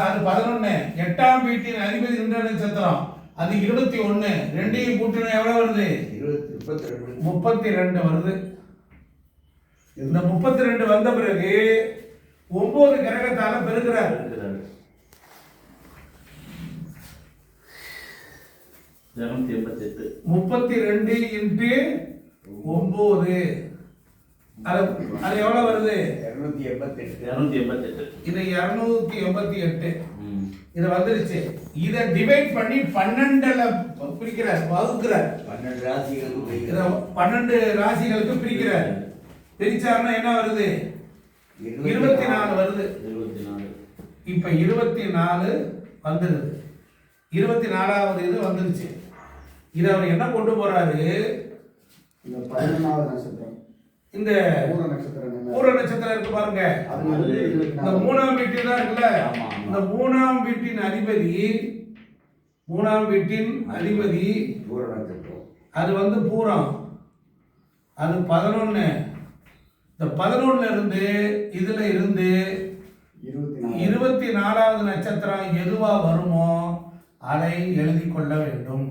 அது 11. 8ஆம் வீட்டின் அதிபதி நின்ற நட்சத்திரம் அது 21. ரெண்டையும் கூட்டினா எவ்வளவு வருது? 32 வருது. இந்த 32 வந்த பிறகு 9 கிரகத்தால பெருக்கிறார். 288. 32 இன்டு 9 அது எவ்வளவு வருது? 288. இது 288. இது வந்துருச்சு. இதை டிவைட் பண்ணி 12ல பிரிக்கிறார், வகுக்கிறார். 12 ராசிகளுக்கு பிரிக்கிறார். பிரிச்சாருன்னா என்ன வருது? 24 வருது. இப்ப 24 வந்துருது. 24வது இது வந்துருச்சு. இதை அவர் என்ன கொண்டு போறாரு? இந்த 11வது நட்சத்திரம், இந்த பூர நட்சத்திரம் இருக்கு பாருங்க, இந்த 3ஆம் வீட்டில் தான் இருக்குல்ல. இந்த 3ஆம் வீட்டின் அதிபதி அது வந்து பூரம், அது 11. இந்த 11ல இருந்து இதுல இருந்து 24வது நட்சத்திரம் எதுவா வருமோ அதை எழுதி கொள்ள வேண்டும்.